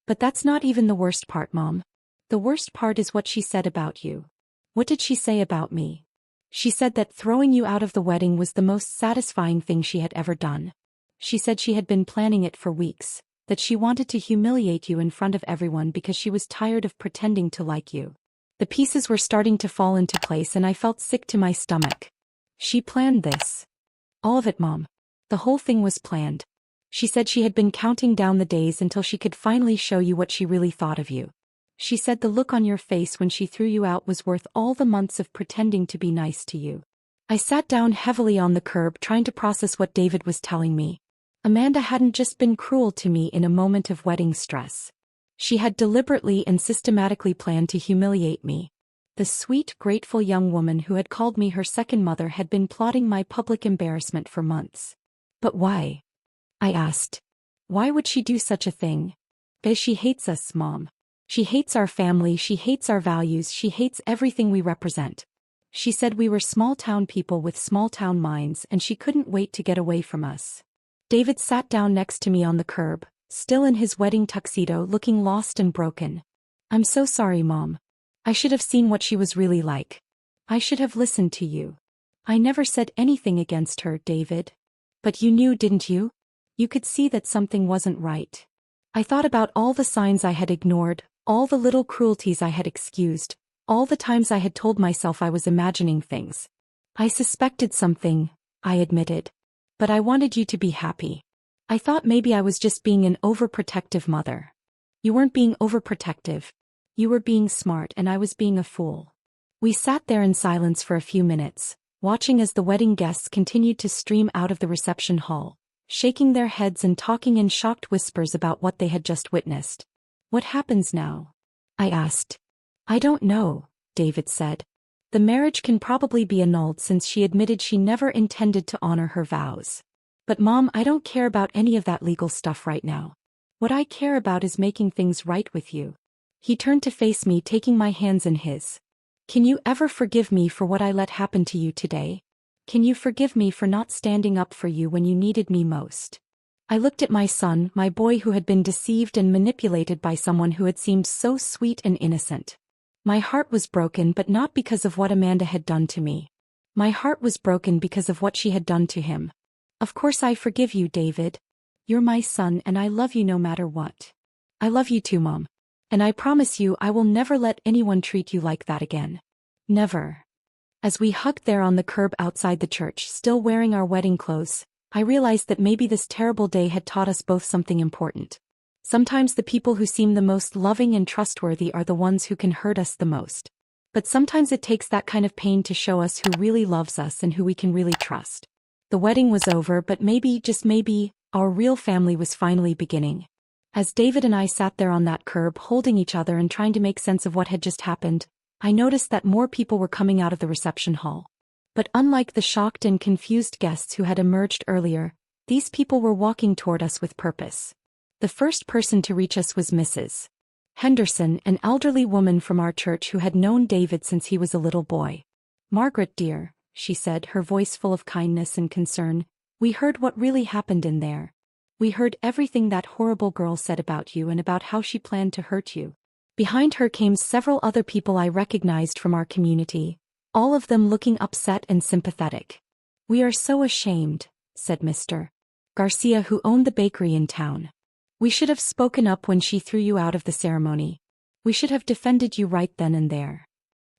But that's not even the worst part, Mom. The worst part is what she said about you." "What did she say about me?" "She said that throwing you out of the wedding was the most satisfying thing she had ever done. She said she had been planning it for weeks, that she wanted to humiliate you in front of everyone because she was tired of pretending to like you." The pieces were starting to fall into place and I felt sick to my stomach. "She planned this. All of it, Mom. The whole thing was planned. She said she had been counting down the days until she could finally show you what she really thought of you. She said the look on your face when she threw you out was worth all the months of pretending to be nice to you." I sat down heavily on the curb trying to process what David was telling me. Amanda hadn't just been cruel to me in a moment of wedding stress. She had deliberately and systematically planned to humiliate me. The sweet, grateful young woman who had called me her second mother had been plotting my public embarrassment for months. But why? I asked. Why would she do such a thing? Because she hates us, Mom. She hates our family, she hates our values, she hates everything we represent. She said we were small-town people with small-town minds and she couldn't wait to get away from us. David sat down next to me on the curb, still in his wedding tuxedo, looking lost and broken. I'm so sorry, Mom. I should have seen what she was really like. I should have listened to you. I never said anything against her, David. But you knew, didn't you? You could see that something wasn't right. I thought about all the signs I had ignored, all the little cruelties I had excused, all the times I had told myself I was imagining things. I suspected something, I admitted. But I wanted you to be happy. I thought maybe I was just being an overprotective mother. You weren't being overprotective. You were being smart and I was being a fool. We sat there in silence for a few minutes, watching as the wedding guests continued to stream out of the reception hall, shaking their heads and talking in shocked whispers about what they had just witnessed. What happens now? I asked. I don't know, David said. The marriage can probably be annulled since she admitted she never intended to honor her vows. But Mom, I don't care about any of that legal stuff right now. What I care about is making things right with you. He turned to face me, taking my hands in his. Can you ever forgive me for what I let happen to you today? Can you forgive me for not standing up for you when you needed me most? I looked at my son, my boy who had been deceived and manipulated by someone who had seemed so sweet and innocent. My heart was broken, but not because of what Amanda had done to me. My heart was broken because of what she had done to him. Of course I forgive you, David. You're my son and I love you no matter what. I love you too, Mom. And I promise you I will never let anyone treat you like that again. Never. As we hugged there on the curb outside the church, still wearing our wedding clothes, I realized that maybe this terrible day had taught us both something important. Sometimes the people who seem the most loving and trustworthy are the ones who can hurt us the most. But sometimes it takes that kind of pain to show us who really loves us and who we can really trust. The wedding was over, but maybe, just maybe, our real family was finally beginning. As David and I sat there on that curb holding each other and trying to make sense of what had just happened, I noticed that more people were coming out of the reception hall. But unlike the shocked and confused guests who had emerged earlier, these people were walking toward us with purpose. The first person to reach us was Mrs. Henderson, an elderly woman from our church who had known David since he was a little boy. Margaret, dear, she said, her voice full of kindness and concern, we heard what really happened in there. We heard everything that horrible girl said about you and about how she planned to hurt you. Behind her came several other people I recognized from our community, all of them looking upset and sympathetic. We are so ashamed, said Mr. Garcia, who owned the bakery in town. We should have spoken up when she threw you out of the ceremony. We should have defended you right then and there.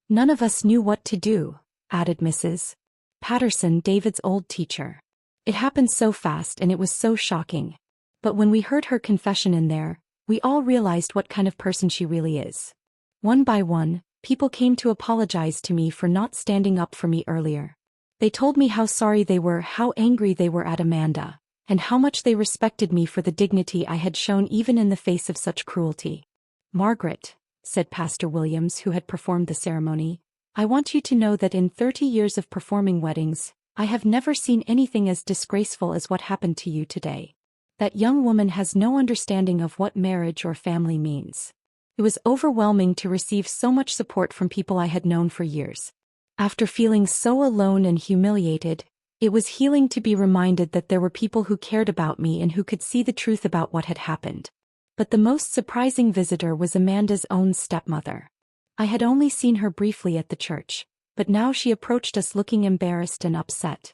None of us knew what to do, added Mrs. Patterson, David's old teacher. It happened so fast and it was so shocking. But when we heard her confession in there, we all realized what kind of person she really is. One by one, people came to apologize to me for not standing up for me earlier. They told me how sorry they were, how angry they were at Amanda, and how much they respected me for the dignity I had shown even in the face of such cruelty. Margaret, said Pastor Williams, who had performed the ceremony, I want you to know that in 30 years of performing weddings, I have never seen anything as disgraceful as what happened to you today. That young woman has no understanding of what marriage or family means. It was overwhelming to receive so much support from people I had known for years. After feeling so alone and humiliated, it was healing to be reminded that there were people who cared about me and who could see the truth about what had happened. But the most surprising visitor was Amanda's own stepmother. I had only seen her briefly at the church, but now she approached us looking embarrassed and upset.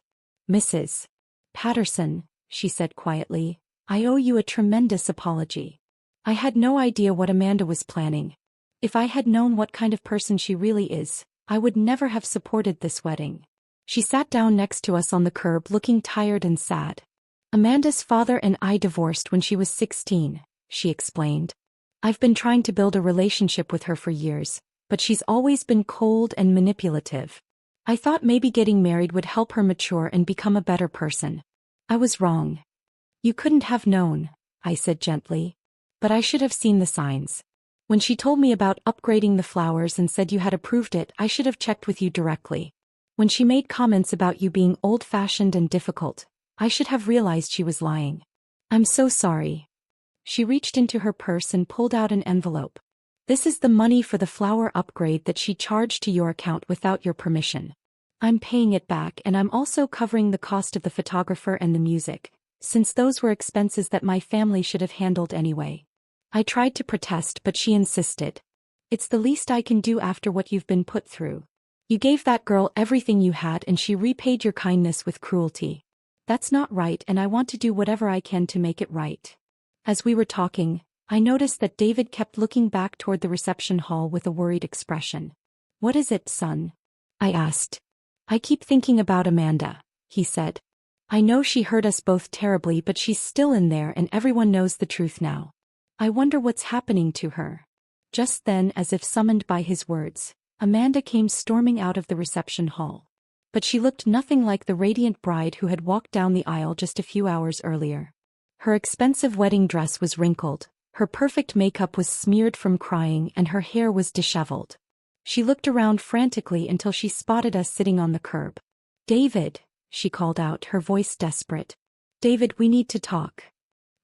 Mrs. Patterson, she said quietly, I owe you a tremendous apology. I had no idea what Amanda was planning. If I had known what kind of person she really is, I would never have supported this wedding. She sat down next to us on the curb looking tired and sad. Amanda's father and I divorced when she was 16, she explained. I've been trying to build a relationship with her for years, but she's always been cold and manipulative. I thought maybe getting married would help her mature and become a better person. I was wrong. You couldn't have known, I said gently. But I should have seen the signs. When she told me about upgrading the flowers and said you had approved it, I should have checked with you directly. When she made comments about you being old-fashioned and difficult, I should have realized she was lying. I'm so sorry. She reached into her purse and pulled out an envelope. This is the money for the flower upgrade that she charged to your account without your permission. I'm paying it back, and I'm also covering the cost of the photographer and the music, since those were expenses that my family should have handled anyway. I tried to protest, but she insisted. It's the least I can do after what you've been put through. You gave that girl everything you had and she repaid your kindness with cruelty. That's not right, and I want to do whatever I can to make it right. As we were talking, I noticed that David kept looking back toward the reception hall with a worried expression. What is it, son? I asked. I keep thinking about Amanda, he said. I know she hurt us both terribly, but she's still in there and everyone knows the truth now. I wonder what's happening to her. Just then, as if summoned by his words, Amanda came storming out of the reception hall. But she looked nothing like the radiant bride who had walked down the aisle just a few hours earlier. Her expensive wedding dress was wrinkled, her perfect makeup was smeared from crying, and her hair was disheveled. She looked around frantically until she spotted us sitting on the curb. David, she called out, her voice desperate. David, we need to talk.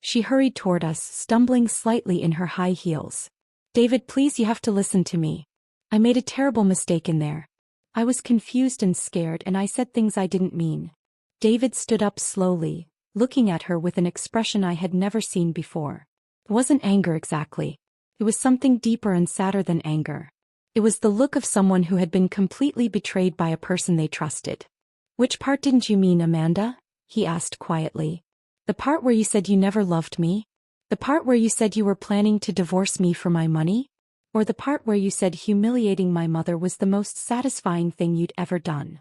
She hurried toward us, stumbling slightly in her high heels. David, please, you have to listen to me. I made a terrible mistake in there. I was confused and scared, and I said things I didn't mean. David stood up slowly, looking at her with an expression I had never seen before. It wasn't anger exactly. It was something deeper and sadder than anger. It was the look of someone who had been completely betrayed by a person they trusted. Which part didn't you mean, Amanda? He asked quietly. The part where you said you never loved me? The part where you said you were planning to divorce me for my money? Or the part where you said humiliating my mother was the most satisfying thing you'd ever done?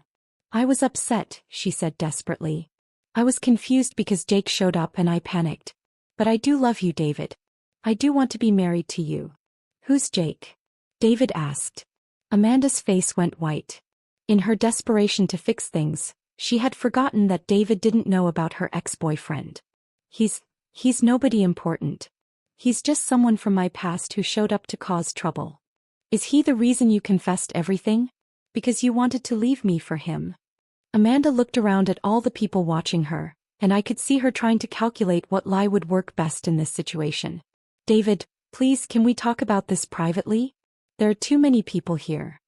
I was upset, she said desperately. I was confused because Jake showed up and I panicked. But I do love you, David. I do want to be married to you. Who's Jake? David asked. Amanda's face went white. In her desperation to fix things, she had forgotten that David didn't know about her ex-boyfriend. He's nobody important. He's just someone from my past who showed up to cause trouble. Is he the reason you confessed everything? Because you wanted to leave me for him? Amanda looked around at all the people watching her, and I could see her trying to calculate what lie would work best in this situation. David, please, can we talk about this privately? There are too many people here.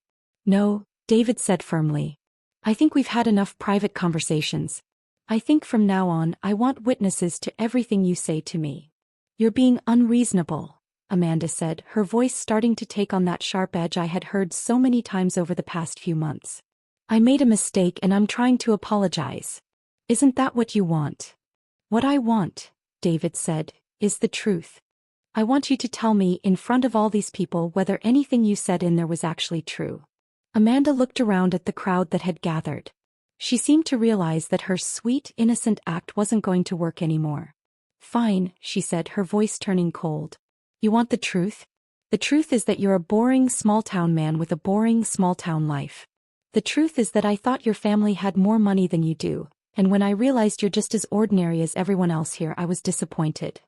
No, David said firmly. I think we've had enough private conversations. I think from now on I want witnesses to everything you say to me. You're being unreasonable, Amanda said, her voice starting to take on that sharp edge I had heard so many times over the past few months. I made a mistake and I'm trying to apologize. Isn't that what you want? What I want, David said, is the truth. I want you to tell me in front of all these people whether anything you said in there was actually true. Amanda looked around at the crowd that had gathered. She seemed to realize that her sweet, innocent act wasn't going to work anymore. Fine, she said, her voice turning cold. You want the truth? The truth is that you're a boring small-town man with a boring small-town life. The truth is that I thought your family had more money than you do, and when I realized you're just as ordinary as everyone else here, I was disappointed.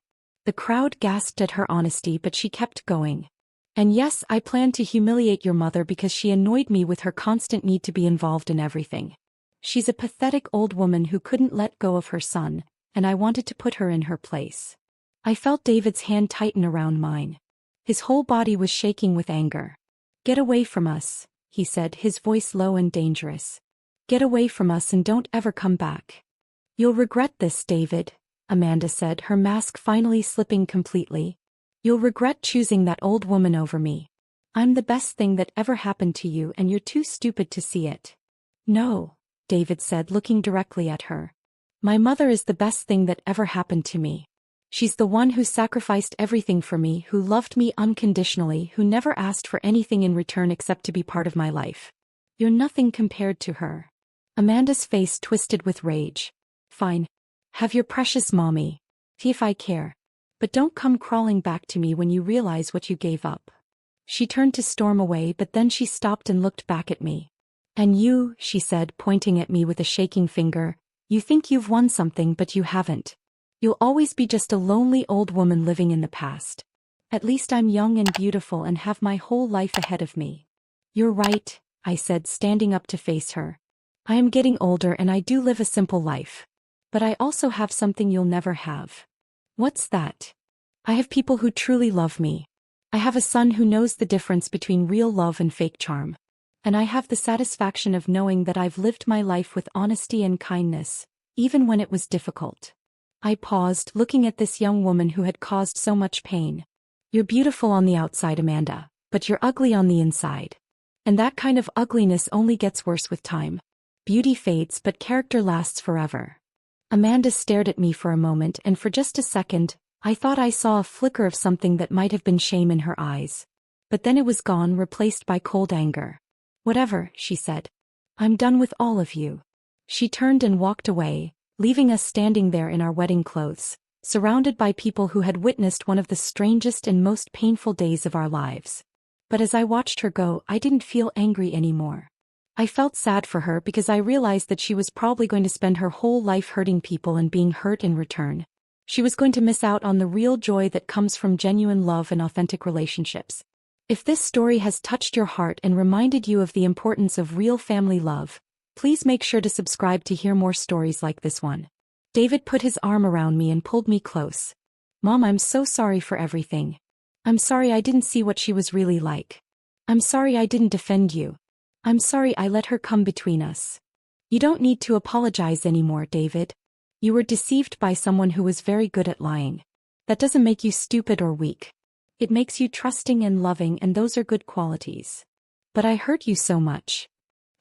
The crowd gasped at her honesty, but she kept going. And yes, I planned to humiliate your mother because she annoyed me with her constant need to be involved in everything. She's a pathetic old woman who couldn't let go of her son, and I wanted to put her in her place. I felt David's hand tighten around mine. His whole body was shaking with anger. Get away from us, he said, his voice low and dangerous. Get away from us and don't ever come back. You'll regret this, David, Amanda said, her mask finally slipping completely. You'll regret choosing that old woman over me. I'm the best thing that ever happened to you and you're too stupid to see it. No, David said, looking directly at her. My mother is the best thing that ever happened to me. She's the one who sacrificed everything for me, who loved me unconditionally, who never asked for anything in return except to be part of my life. You're nothing compared to her. Amanda's face twisted with rage. Fine. Have your precious mommy. See if I care. But don't come crawling back to me when you realize what you gave up. She turned to storm away, but then she stopped and looked back at me. And you, she said, pointing at me with a shaking finger, you think you've won something but you haven't. You'll always be just a lonely old woman living in the past. At least I'm young and beautiful and have my whole life ahead of me. You're right, I said, standing up to face her. I am getting older and I do live a simple life. But I also have something you'll never have. What's that? I have people who truly love me. I have a son who knows the difference between real love and fake charm. And I have the satisfaction of knowing that I've lived my life with honesty and kindness, even when it was difficult. I paused, looking at this young woman who had caused so much pain. You're beautiful on the outside, Amanda, but you're ugly on the inside. And that kind of ugliness only gets worse with time. Beauty fades, but character lasts forever. Amanda stared at me for a moment, and for just a second, I thought I saw a flicker of something that might have been shame in her eyes. But then it was gone, replaced by cold anger. Whatever, she said. I'm done with all of you. She turned and walked away, leaving us standing there in our wedding clothes, surrounded by people who had witnessed one of the strangest and most painful days of our lives. But as I watched her go, I didn't feel angry anymore. I felt sad for her because I realized that she was probably going to spend her whole life hurting people and being hurt in return. She was going to miss out on the real joy that comes from genuine love and authentic relationships. If this story has touched your heart and reminded you of the importance of real family love, please make sure to subscribe to hear more stories like this one. David put his arm around me and pulled me close. Mom, I'm so sorry for everything. I'm sorry I didn't see what she was really like. I'm sorry I didn't defend you. I'm sorry I let her come between us. You don't need to apologize anymore, David. You were deceived by someone who was very good at lying. That doesn't make you stupid or weak. It makes you trusting and loving, and those are good qualities. But I hurt you so much.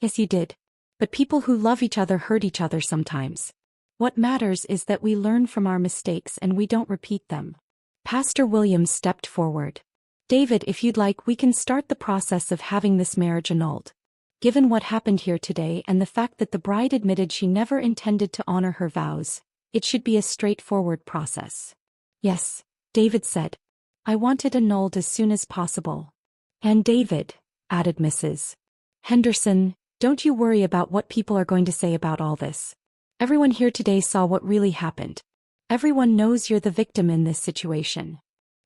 Yes, you did. But people who love each other hurt each other sometimes. What matters is that we learn from our mistakes and we don't repeat them. Pastor Williams stepped forward. David, if you'd like, we can start the process of having this marriage annulled. Given what happened here today and the fact that the bride admitted she never intended to honor her vows, it should be a straightforward process. Yes, David said. I want it annulled as soon as possible. And David, added Mrs. Henderson, don't you worry about what people are going to say about all this. Everyone here today saw what really happened. Everyone knows you're the victim in this situation.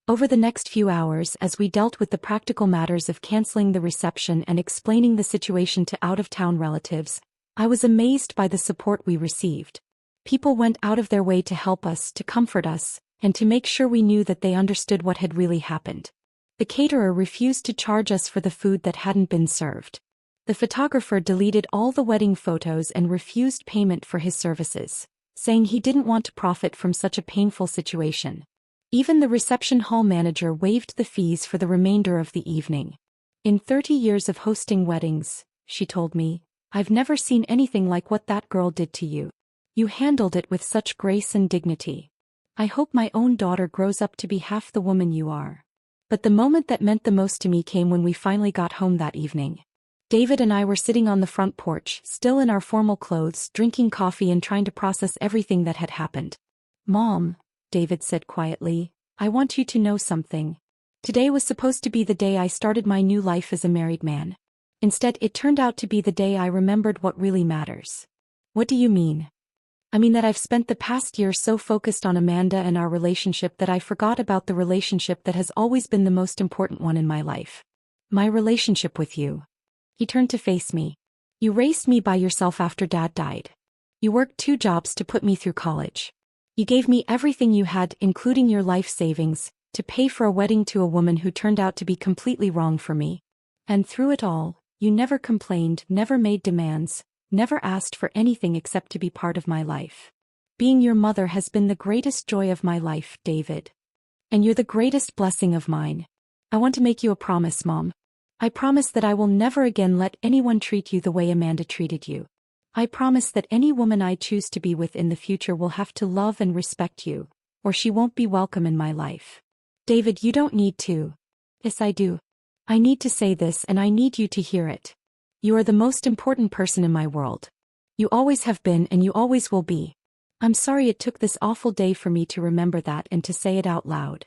Over the next few hours, as we dealt with the practical matters of canceling the reception and explaining the situation to out-of-town relatives, I was amazed by the support we received. People went out of their way to help us, to comfort us, and to make sure we knew that they understood what had really happened. The caterer refused to charge us for the food that hadn't been served. The photographer deleted all the wedding photos and refused payment for his services, saying he didn't want to profit from such a painful situation. Even the reception hall manager waived the fees for the remainder of the evening. In 30 years of hosting weddings, she told me, I've never seen anything like what that girl did to you. You handled it with such grace and dignity. I hope my own daughter grows up to be half the woman you are. But the moment that meant the most to me came when we finally got home that evening. David and I were sitting on the front porch, still in our formal clothes, drinking coffee and trying to process everything that had happened. Mom, David said quietly, I want you to know something. Today was supposed to be the day I started my new life as a married man. Instead, it turned out to be the day I remembered what really matters. What do you mean? I mean that I've spent the past year so focused on Amanda and our relationship that I forgot about the relationship that has always been the most important one in my life. My relationship with you. He turned to face me. You raised me by yourself after Dad died. You worked 2 jobs to put me through college. You gave me everything you had, including your life savings, to pay for a wedding to a woman who turned out to be completely wrong for me. And through it all, you never complained, never made demands, never asked for anything except to be part of my life. Being your mother has been the greatest joy of my life, David. And you're the greatest blessing of mine. I want to make you a promise, Mom. I promise that I will never again let anyone treat you the way Amanda treated you. I promise that any woman I choose to be with in the future will have to love and respect you, or she won't be welcome in my life. David, you don't need to. Yes, I do. I need to say this and I need you to hear it. You are the most important person in my world. You always have been and you always will be. I'm sorry it took this awful day for me to remember that and to say it out loud.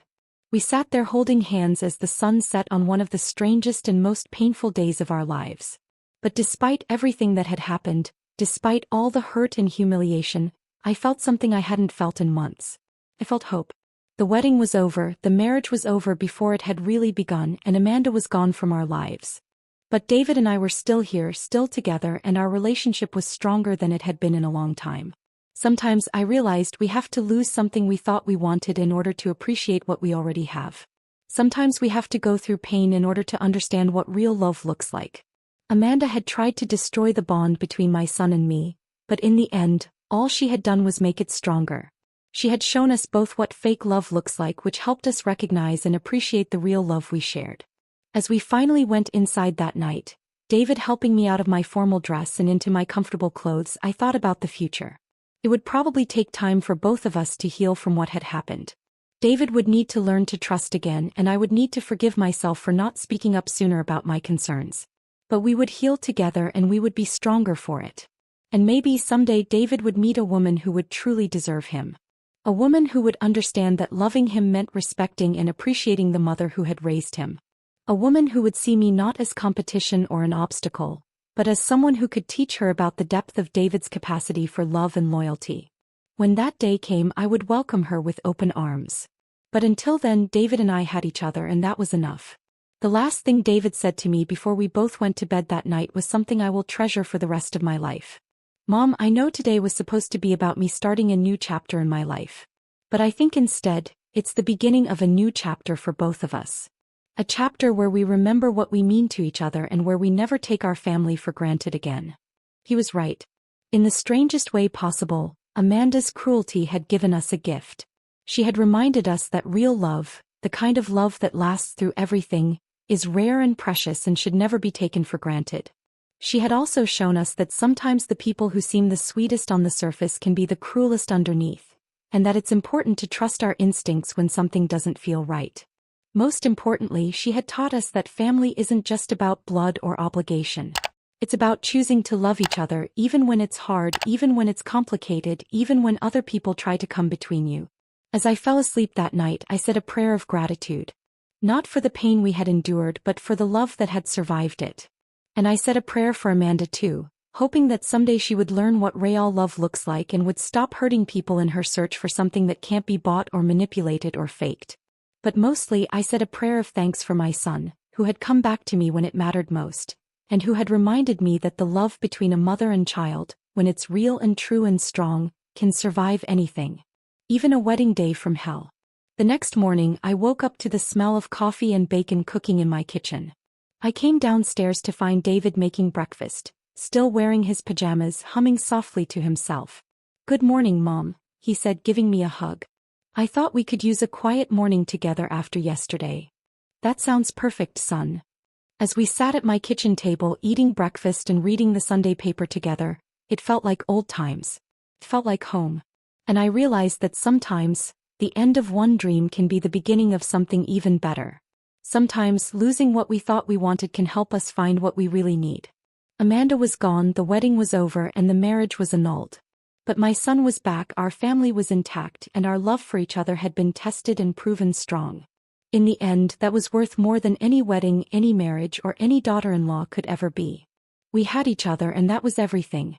We sat there holding hands as the sun set on one of the strangest and most painful days of our lives. But despite everything that had happened, despite all the hurt and humiliation, I felt something I hadn't felt in months. I felt hope. The wedding was over, the marriage was over before it had really begun, and Amanda was gone from our lives. But David and I were still here, still together, and our relationship was stronger than it had been in a long time. Sometimes I realized we have to lose something we thought we wanted in order to appreciate what we already have. Sometimes we have to go through pain in order to understand what real love looks like. Amanda had tried to destroy the bond between my son and me, but in the end, all she had done was make it stronger. She had shown us both what fake love looks like, which helped us recognize and appreciate the real love we shared. As we finally went inside that night, David helping me out of my formal dress and into my comfortable clothes, I thought about the future. It would probably take time for both of us to heal from what had happened. David would need to learn to trust again, and I would need to forgive myself for not speaking up sooner about my concerns. But we would heal together and we would be stronger for it. And maybe someday David would meet a woman who would truly deserve him. A woman who would understand that loving him meant respecting and appreciating the mother who had raised him. A woman who would see me not as competition or an obstacle, but as someone who could teach her about the depth of David's capacity for love and loyalty. When that day came, I would welcome her with open arms. But until then, David and I had each other, and that was enough. The last thing David said to me before we both went to bed that night was something I will treasure for the rest of my life. Mom, I know today was supposed to be about me starting a new chapter in my life. But I think instead, it's the beginning of a new chapter for both of us. A chapter where we remember what we mean to each other and where we never take our family for granted again. He was right. In the strangest way possible, Amanda's cruelty had given us a gift. She had reminded us that real love, the kind of love that lasts through everything, is rare and precious and should never be taken for granted. She had also shown us that sometimes the people who seem the sweetest on the surface can be the cruelest underneath, and that it's important to trust our instincts when something doesn't feel right. Most importantly, she had taught us that family isn't just about blood or obligation. It's about choosing to love each other even when it's hard, even when it's complicated, even when other people try to come between you. As I fell asleep that night, I said a prayer of gratitude. Not for the pain we had endured, but for the love that had survived it. And I said a prayer for Amanda too, hoping that someday she would learn what real love looks like and would stop hurting people in her search for something that can't be bought or manipulated or faked. But mostly I said a prayer of thanks for my son, who had come back to me when it mattered most, and who had reminded me that the love between a mother and child, when it's real and true and strong, can survive anything. Even a wedding day from hell. The next morning I woke up to the smell of coffee and bacon cooking in my kitchen. I came downstairs to find David making breakfast, still wearing his pajamas, humming softly to himself. "Good morning, Mom," he said, giving me a hug. "I thought we could use a quiet morning together after yesterday." "That sounds perfect, son." As we sat at my kitchen table eating breakfast and reading the Sunday paper together, it felt like old times. It felt like home. And I realized that sometimes, the end of one dream can be the beginning of something even better. Sometimes losing what we thought we wanted can help us find what we really need. Amanda was gone, the wedding was over, and the marriage was annulled. But my son was back, our family was intact, and our love for each other had been tested and proven strong. In the end, that was worth more than any wedding, any marriage, or any daughter-in-law could ever be. We had each other, and that was everything.